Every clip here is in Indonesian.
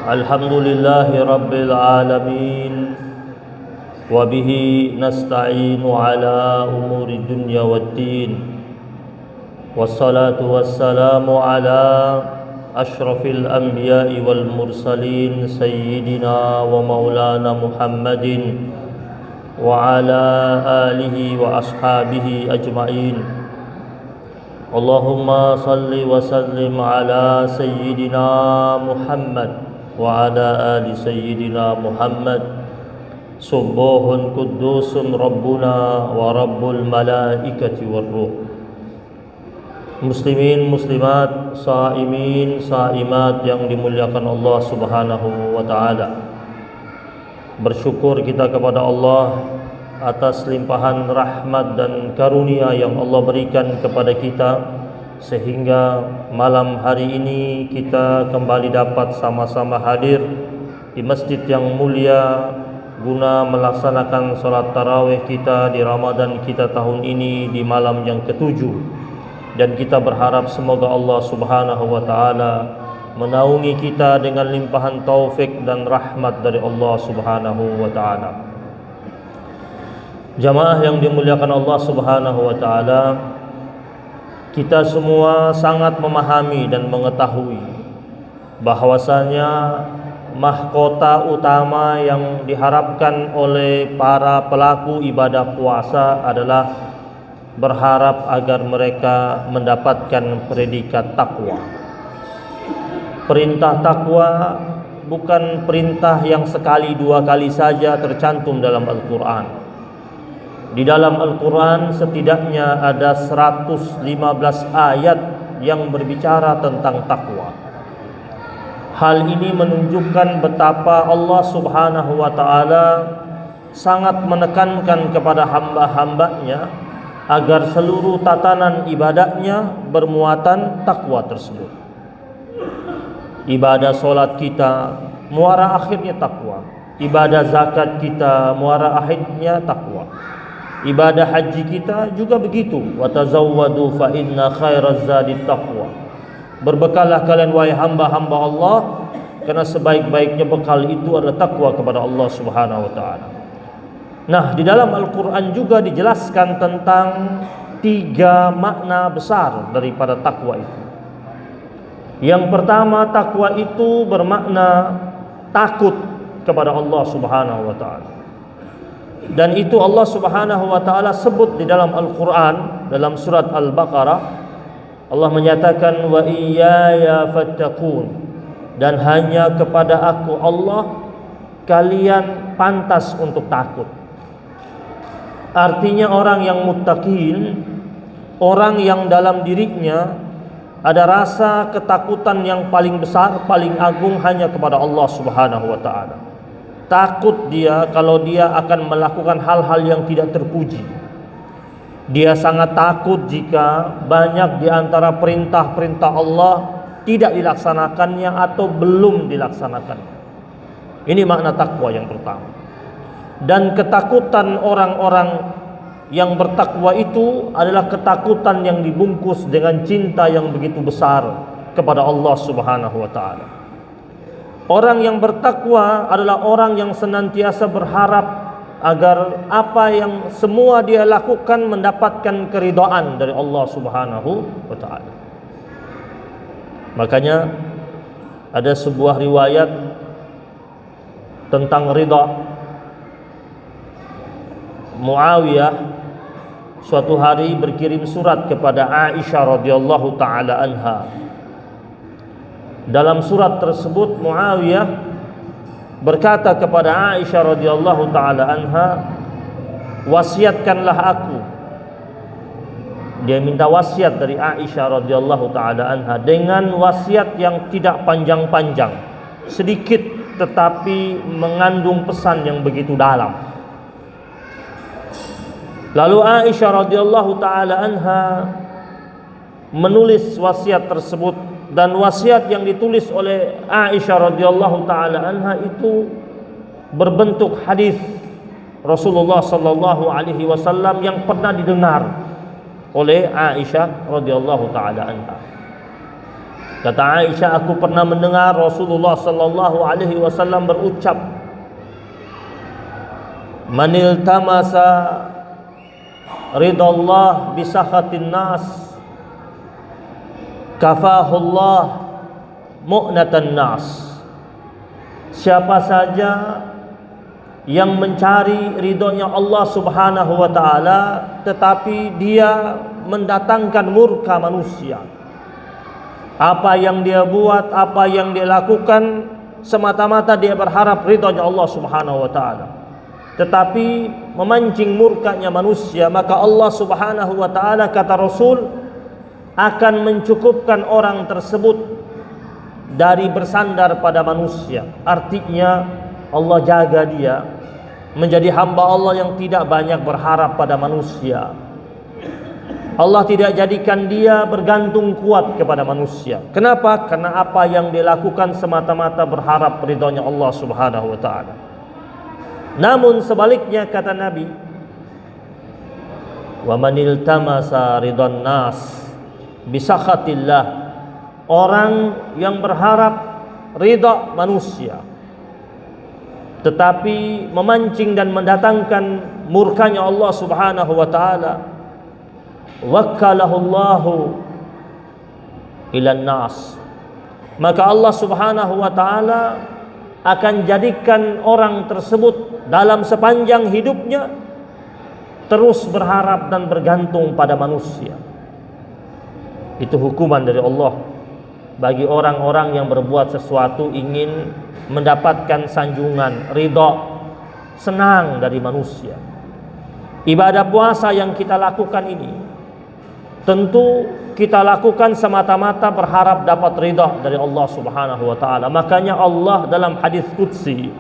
Alhamdulillahi Rabbil Alamin, wa bihi nasta'inu ala umuri dunya waddin, wassalatu wassalamu ala ashrafil anbiya'i wal mursalin sayyidina wa maulana Muhammadin wa ala alihi wa ashabihi ajma'in. Allahumma salli wa sallim ala sayyidina Muhammad wa ala ali sayyidina Muhammad. Subuhun kudusun Rabbuna wa Rabbul malaikati war ruh. Muslimin, muslimat, saimin, saimat yang dimuliakan Allah Subhanahu wa taala. Bersyukur kita kepada Allah atas limpahan rahmat dan karunia yang Allah berikan kepada kita, sehingga malam hari ini kita kembali dapat sama-sama hadir di masjid yang mulia guna melaksanakan salat tarawih kita di Ramadan kita tahun ini di malam yang ketujuh. Dan kita berharap semoga Allah Subhanahu wa taala menaungi kita dengan limpahan taufik dan rahmat dari Allah Subhanahu wa taala. Jamaah yang dimuliakan Allah Subhanahu wa taala, kita semua sangat memahami dan mengetahui bahwasanya mahkota utama yang diharapkan oleh para pelaku ibadah puasa adalah berharap agar mereka mendapatkan predikat takwa. Perintah takwa bukan perintah yang sekali dua kali saja tercantum dalam Al-Quran. Di dalam Al-Quran setidaknya ada 115 ayat yang berbicara tentang takwa. Hal ini menunjukkan betapa Allah Subhanahu wa ta'ala sangat menekankan kepada hamba-hambanya agar seluruh tatanan ibadahnya bermuatan takwa tersebut. Ibadah solat kita muara akhirnya takwa. Ibadah zakat kita muara akhirnya takwa. Ibadah haji kita juga begitu. Wa tazawwadu fa inna khairaz zadi taqwa. Berbekallah kalian wahai hamba-hamba Allah, karena sebaik-baiknya bekal itu adalah takwa kepada Allah Subhanahu wa taala. Nah, di dalam Al-Qur'an juga dijelaskan tentang 3 makna besar daripada takwa itu. Yang pertama, takwa itu bermakna takut kepada Allah Subhanahu wa taala. Dan itu Allah Subhanahu wa taala sebut di dalam Al-Qur'an dalam surat Al-Baqarah. Allah menyatakan wa iyaya fattaqun, dan hanya kepada aku Allah kalian pantas untuk takut. Artinya orang yang muttaqin, orang yang dalam dirinya ada rasa ketakutan yang paling besar, paling agung hanya kepada Allah Subhanahu wa taala. Takut dia kalau dia akan melakukan hal-hal yang tidak terpuji. Dia sangat takut jika banyak di antara perintah-perintah Allah tidak dilaksanakannya atau belum dilaksanakannya. Ini makna takwa yang pertama. Dan ketakutan orang-orang yang bertakwa itu adalah ketakutan yang dibungkus dengan cinta yang begitu besar kepada Allah Subhanahu wa taala. Orang yang bertakwa adalah orang yang senantiasa berharap agar apa yang semua dia lakukan mendapatkan keridhaan dari Allah Subhanahu wa taala. Makanya ada sebuah riwayat tentang ridha. Muawiyah suatu hari berkirim surat kepada Aisyah radhiyallahu taala anha. Dalam surat tersebut Muawiyah berkata kepada Aisyah radhiyallahu taala anha, wasiatkanlah aku. Dia minta wasiat dari Aisyah radhiyallahu taala anha dengan wasiat yang tidak panjang-panjang, sedikit tetapi mengandung pesan yang begitu dalam. Lalu Aisyah radhiyallahu taala anha menulis wasiat tersebut. Dan wasiat yang ditulis oleh Aisyah radhiyallahu taala anha itu berbentuk hadis Rasulullah sallallahu alaihi wasallam yang pernah didengar oleh Aisyah radhiyallahu taala anha. Kata Aisyah, aku pernah mendengar Rasulullah sallallahu alaihi wasallam berucap, "Manil tamasa ridallah bisakhatin nas, kafahullah mu'natan nas." Siapa saja yang mencari ridhonya Allah Subhanahu wa taala tetapi dia mendatangkan murka manusia, apa yang dia buat, apa yang dia lakukan semata-mata dia berharap ridhonya Allah Subhanahu wa taala, tetapi memancing murkanya manusia, maka Allah Subhanahu wa taala, kata Rasul, akan mencukupkan orang tersebut dari bersandar pada manusia. Artinya Allah jaga dia menjadi hamba Allah yang tidak banyak berharap pada manusia. Allah tidak jadikan dia bergantung kuat kepada manusia. Kenapa? Karena apa yang dia lakukan semata-mata berharap ridhonya Allah Subhanahu wa taala. Namun sebaliknya, kata Nabi, "Wa manil tamasa ridwan nas bisakhatillah." Orang yang berharap ridha manusia tetapi memancing dan mendatangkan murkanya Allah Subhanahu wa taala, wakkalahullahu ilan nas, maka Allah Subhanahu wa taala akan jadikan orang tersebut dalam sepanjang hidupnya terus berharap dan bergantung pada manusia. Itu hukuman dari Allah bagi orang-orang yang berbuat sesuatu ingin mendapatkan sanjungan, ridha, senang dari manusia. Ibadah puasa yang kita lakukan ini tentu kita lakukan semata-mata berharap dapat ridha dari Allah Subhanahu wa taala. Makanya Allah dalam hadis qudsi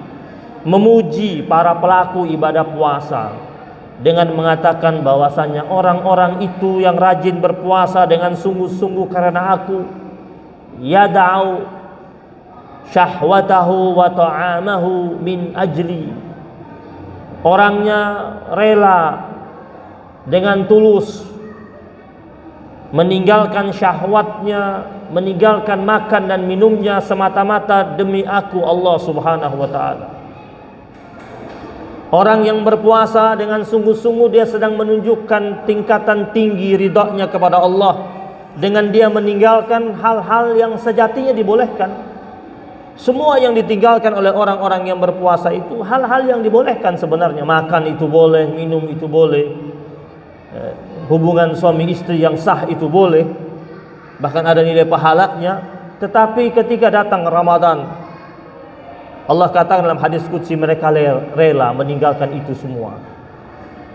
memuji para pelaku ibadah puasa dengan mengatakan bahwasanya orang-orang itu yang rajin berpuasa dengan sungguh-sungguh karena aku, yada'u syahwatahu wa ta'amahu min ajli. Orangnya rela dengan tulus meninggalkan syahwatnya, meninggalkan makan dan minumnya semata-mata demi aku, Allah Subhanahu wa taala. Orang yang berpuasa dengan sungguh-sungguh dia sedang menunjukkan tingkatan tinggi ridhonya kepada Allah dengan dia meninggalkan hal-hal yang sejatinya dibolehkan. Semua yang ditinggalkan oleh orang-orang yang berpuasa itu hal-hal yang dibolehkan sebenarnya. Makan itu boleh, minum itu boleh, hubungan suami istri yang sah itu boleh, bahkan ada nilai pahalanya. Tetapi ketika datang Ramadan, Allah katakan dalam hadis qudsi, mereka rela meninggalkan itu semua,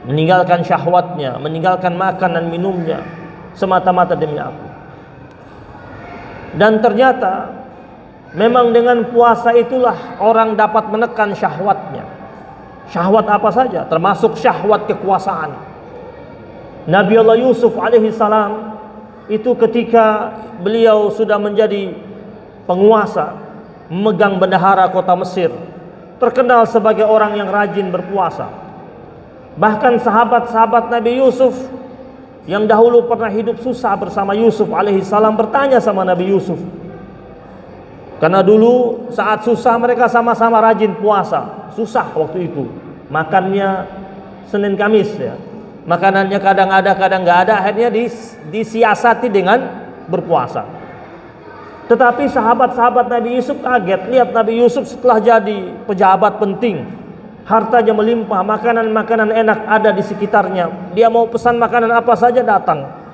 meninggalkan syahwatnya, meninggalkan makan dan minumnya semata-mata demi aku. Dan ternyata memang dengan puasa itulah orang dapat menekan syahwatnya. Syahwat apa saja, termasuk syahwat kekuasaan. Nabi Allah Yusuf alaihi salam itu ketika beliau sudah menjadi penguasa, memegang bendahara kota Mesir, terkenal sebagai orang yang rajin berpuasa. Bahkan sahabat-sahabat Nabi Yusuf yang dahulu pernah hidup susah bersama Yusuf alaihi salam bertanya sama Nabi Yusuf. Karena dulu saat susah mereka sama-sama rajin puasa. Susah waktu itu, makannya Senin Kamis ya. Makanannya kadang ada, kadang nggak ada. Akhirnya disiasati dengan berpuasa. Tetapi sahabat-sahabat Nabi Yusuf kaget lihat Nabi Yusuf setelah jadi pejabat penting, hartanya melimpah, makanan-makanan enak ada di sekitarnya. Dia mau pesan makanan apa saja datang.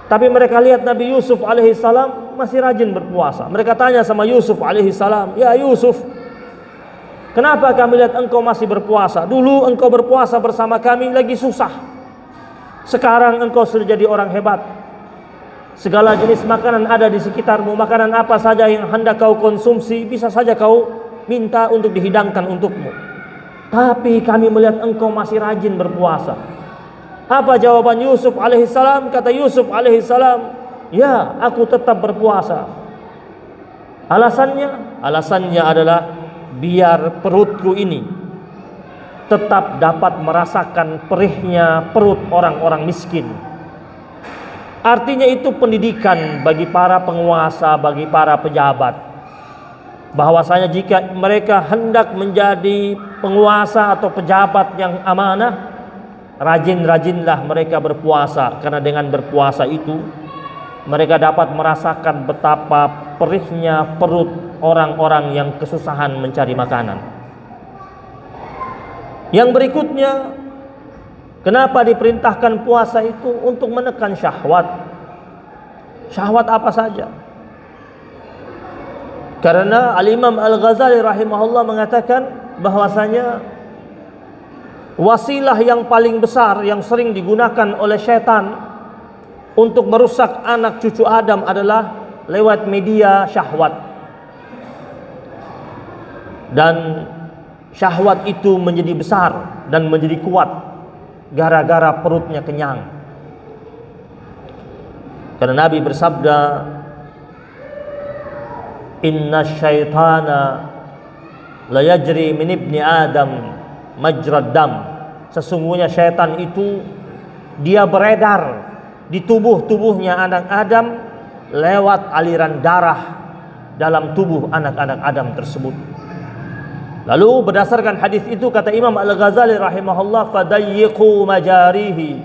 Tapi mereka lihat Nabi Yusuf alaihi salam masih rajin berpuasa. Mereka tanya sama Yusuf alaihi salam, "Ya Yusuf, kenapa kami lihat engkau masih berpuasa? Dulu engkau berpuasa bersama kami lagi susah. Sekarang engkau sudah jadi orang hebat. Segala jenis makanan ada di sekitarmu. Makanan apa saja yang hendak kau konsumsi bisa saja kau minta untuk dihidangkan untukmu. Tapi kami melihat engkau masih rajin berpuasa." Apa jawaban Yusuf alaihissalam? Kata Yusuf alaihissalam, "Ya, aku tetap berpuasa." Alasannya adalah biar perutku ini tetap dapat merasakan perihnya perut orang-orang miskin. Artinya itu pendidikan bagi para penguasa, bagi para pejabat, bahwasanya jika mereka hendak menjadi penguasa atau pejabat yang amanah, rajin-rajinlah mereka berpuasa, karena dengan berpuasa itu mereka dapat merasakan betapa perihnya perut orang-orang yang kesusahan mencari makanan. Yang berikutnya, kenapa diperintahkan puasa itu? Untuk menekan syahwat. Syahwat apa saja? Karena Al-Imam Al-Ghazali rahimahullah mengatakan bahwasanya wasilah yang paling besar yang sering digunakan oleh syaitan untuk merusak anak cucu Adam adalah lewat media syahwat. Dan syahwat itu menjadi besar dan menjadi kuat gara-gara perutnya kenyang. Karena Nabi bersabda, "Inna syaitana la yajri min ibni Adam majrad dam." Sesungguhnya syaitan itu dia beredar di tubuhnya anak Adam lewat aliran darah dalam tubuh anak-anak Adam tersebut. Lalu berdasarkan hadis itu kata Imam Al-Ghazali rahimahullah, "Fadayyiqu majarihi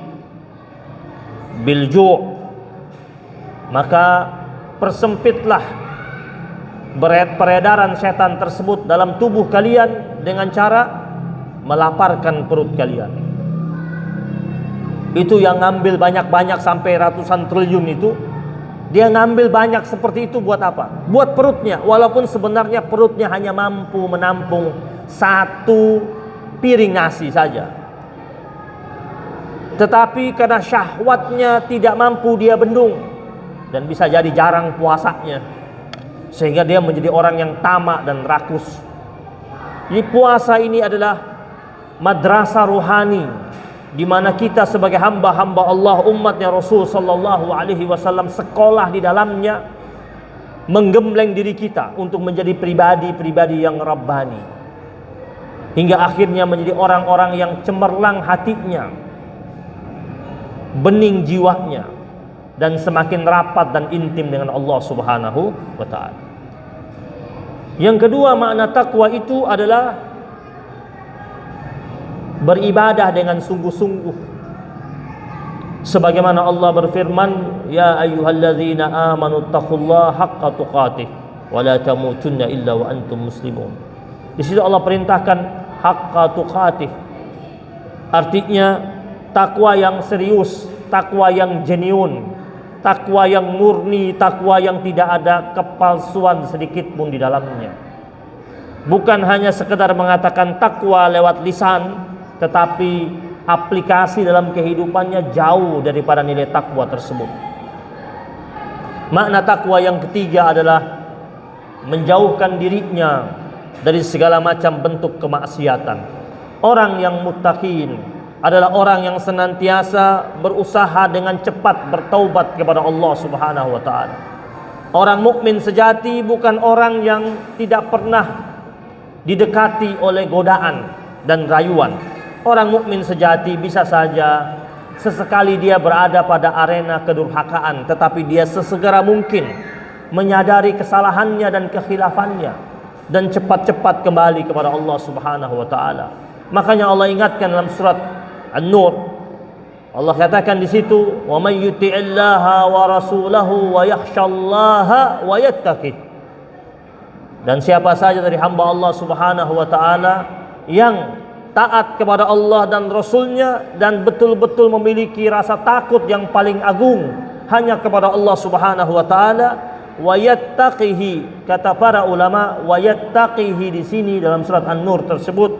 bil ju'." Maka persempitlah peredaran setan tersebut dalam tubuh kalian dengan cara melaparkan perut kalian. Itu yang ngambil banyak-banyak sampai ratusan triliun itu, dia ngambil banyak seperti itu buat apa? Buat perutnya, walaupun sebenarnya perutnya hanya mampu menampung 1 piring nasi saja. Tetapi karena syahwatnya tidak mampu dia bendung, dan bisa jadi jarang puasanya, sehingga dia menjadi orang yang tamak dan rakus. Jadi puasa ini adalah madrasah rohani, di mana kita sebagai hamba-hamba Allah, umatnya Rasul sallallahu alaihi wasallam, sekolah di dalamnya, menggembleng diri kita untuk menjadi pribadi-pribadi yang rabbani, hingga akhirnya menjadi orang-orang yang cemerlang hatinya, bening jiwanya, dan semakin rapat dan intim dengan Allah Subhanahu wa ta'ala. Yang kedua, makna takwa itu adalah beribadah dengan sungguh-sungguh. Sebagaimana Allah berfirman, "Ya ayyuhalladzina amanu taqullaha haqqa tuqatih wa la tamutunna illa wa antum muslimun." Di situ Allah perintahkan haqqa tuqatih. Artinya takwa yang serius, takwa yang genuine, takwa yang murni, takwa yang tidak ada kepalsuan sedikit pun di dalamnya. Bukan hanya sekedar mengatakan takwa lewat lisan, tetapi aplikasi dalam kehidupannya jauh daripada nilai takwa tersebut. Makna takwa yang ketiga adalah menjauhkan dirinya dari segala macam bentuk kemaksiatan. Orang yang muttaqin adalah orang yang senantiasa berusaha dengan cepat bertaubat kepada Allah Subhanahu wa taala. Orang mukmin sejati bukan orang yang tidak pernah didekati oleh godaan dan rayuan. Orang mukmin sejati bisa saja sesekali dia berada pada arena kedurhakaan, tetapi dia sesegera mungkin menyadari kesalahannya dan kekhilafannya dan cepat-cepat kembali kepada Allah Subhanahu wa taala. Makanya Allah ingatkan dalam surat An-Nur, Allah katakan di situ, "Wa may yuti'illaha wa rasulahu wa yakhshallaha wa yattaqih." Dan siapa saja dari hamba Allah Subhanahu wa taala yang taat kepada Allah dan Rasulnya dan betul-betul memiliki rasa takut yang paling agung hanya kepada Allah Subhanahu wa taala, wa yattaqihi, kata para ulama, wa yattaqihi di sini dalam surat An-Nur tersebut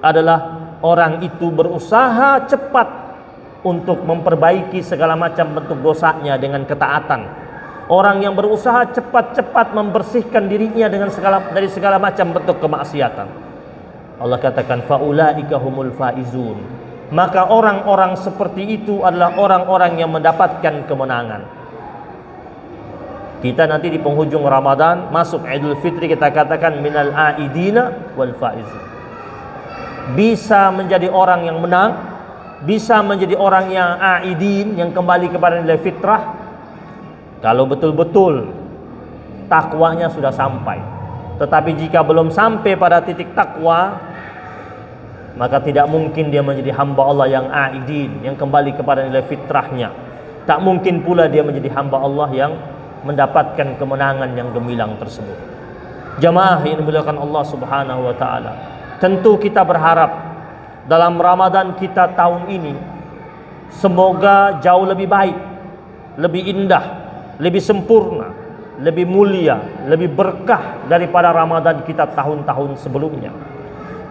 adalah orang itu berusaha cepat untuk memperbaiki segala macam bentuk dosanya dengan ketaatan. Orang yang berusaha cepat-cepat membersihkan dirinya dari segala macam bentuk kemaksiatan. Allah katakan, faulaika humul faizun. Maka orang-orang seperti itu adalah orang-orang yang mendapatkan kemenangan. Kita nanti di penghujung Ramadan, masuk Idul Fitri, kita katakan minal aidina wal faizun. Bisa menjadi orang yang menang, bisa menjadi orang yang aidin, yang kembali kepada nilai fitrah, Kalau betul-betul takwanya sudah sampai. Tetapi jika belum sampai pada titik takwa, maka tidak mungkin dia menjadi hamba Allah yang aidin, yang kembali kepada nilai fitrahnya. Tak mungkin pula dia menjadi hamba Allah yang mendapatkan kemenangan yang gemilang tersebut. Jamaah yang dimuliakan Allah Subhanahu wa taala, tentu kita berharap dalam Ramadan kita tahun ini semoga jauh lebih baik, lebih indah, lebih sempurna, lebih mulia, lebih berkah daripada Ramadan kita tahun-tahun sebelumnya.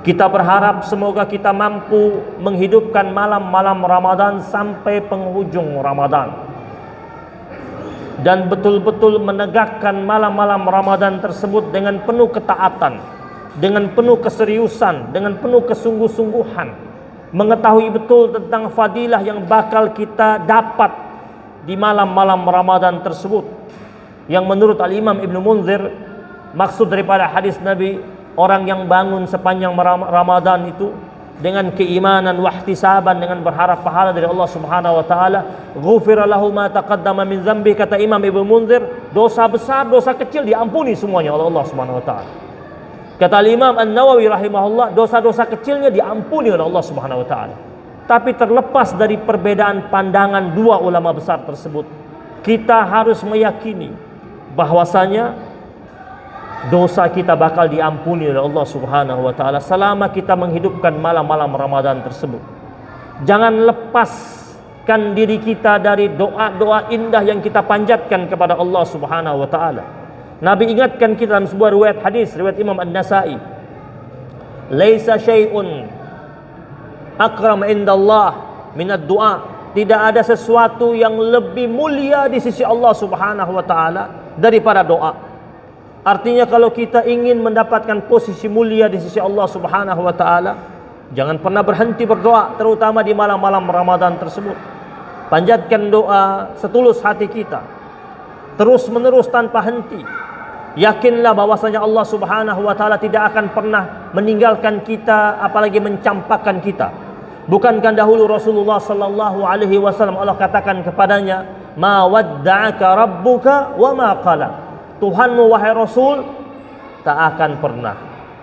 Kita berharap semoga kita mampu menghidupkan malam-malam Ramadan sampai penghujung Ramadan, dan betul-betul menegakkan malam-malam Ramadan tersebut dengan penuh ketaatan, dengan penuh keseriusan, dengan penuh kesungguh-sungguhan, mengetahui betul tentang fadilah yang bakal kita dapat di malam-malam Ramadan tersebut. Yang menurut Al-Imam Ibnu Munzir, maksud daripada hadis Nabi, orang yang bangun sepanjang Ramadan itu dengan keimanan wahtisaban, dengan berharap pahala dari Allah Subhanahu wa taala, ghufira lahu ma taqaddama min dzambi, kata Imam Ibnu Munzir, dosa besar, dosa kecil diampuni semuanya oleh Allah Subhanahu wa taala. Kata Imam An-Nawawi rahimahullah, dosa-dosa kecilnya diampuni oleh Allah Subhanahu wa taala. Tapi terlepas dari perbedaan pandangan dua ulama besar tersebut, kita harus meyakini bahwasanya dosa kita bakal diampuni oleh Allah Subhanahu wa taala selama kita menghidupkan malam-malam Ramadan tersebut. Jangan lepaskan diri kita dari doa-doa indah yang kita panjatkan kepada Allah Subhanahu wa taala. Nabi ingatkan kita dalam sebuah riwayat hadis, riwayat Imam An-Nasa'i, "Laisa syai'un akram indallah minad du'a." Tidak ada sesuatu yang lebih mulia di sisi Allah Subhanahu wa taala daripada doa. Artinya kalau kita ingin mendapatkan posisi mulia di sisi Allah Subhanahu wa taala, jangan pernah berhenti berdoa, terutama di malam-malam Ramadan tersebut. Panjatkan doa setulus hati kita, terus menerus tanpa henti. Yakinlah bahwasanya Allah Subhanahu wa taala tidak akan pernah meninggalkan kita, apalagi mencampakkan kita. Bukankah dahulu Rasulullah sallallahu alaihi wasallam Allah katakan kepadanya, "Ma wadda'aka rabbuka wa ma qala." Tuhanmu wahai Rasul tak akan pernah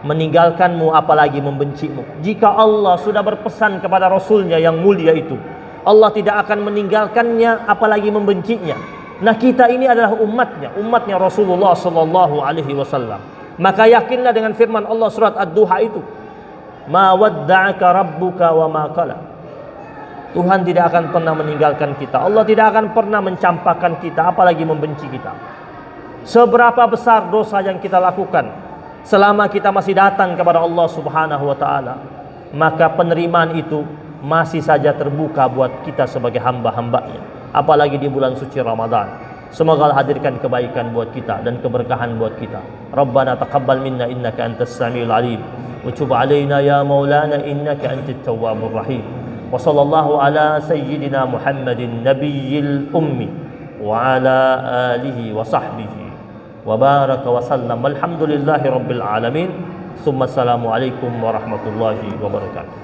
meninggalkanmu apalagi membencimu. Jika Allah sudah berpesan kepada Rasulnya yang mulia itu, Allah tidak akan meninggalkannya apalagi membencinya. Nah, kita ini adalah umatnya Rasulullah sallallahu alaihi wasallam. Maka yakinlah dengan firman Allah surat Ad-Duha itu, "Ma wadda'aka rabbuka wa ma qala." Tuhan tidak akan pernah meninggalkan kita. Allah tidak akan pernah mencampakkan kita apalagi membenci kita. Seberapa besar dosa yang kita lakukan, selama kita masih datang kepada Allah Subhanahu wa taala, maka penerimaan itu masih saja terbuka buat kita sebagai hamba-hambanya, apalagi di bulan suci Ramadan. Semoga Allah hadirkan kebaikan buat kita dan keberkahan buat kita. Rabbana taqabbal minna innaka antas samiul alim, wa tub alaina ya maulana innaka antat tawwabur rahim. Wa sallallahu ala sayyidina Muhammadin nabiyil ummi wa ala alihi wa sahbihi wa baraka wa sallam. Alhamdulillahi rabbil alamin. Summa assalamu alaikum warahmatullahi wabarakatuh.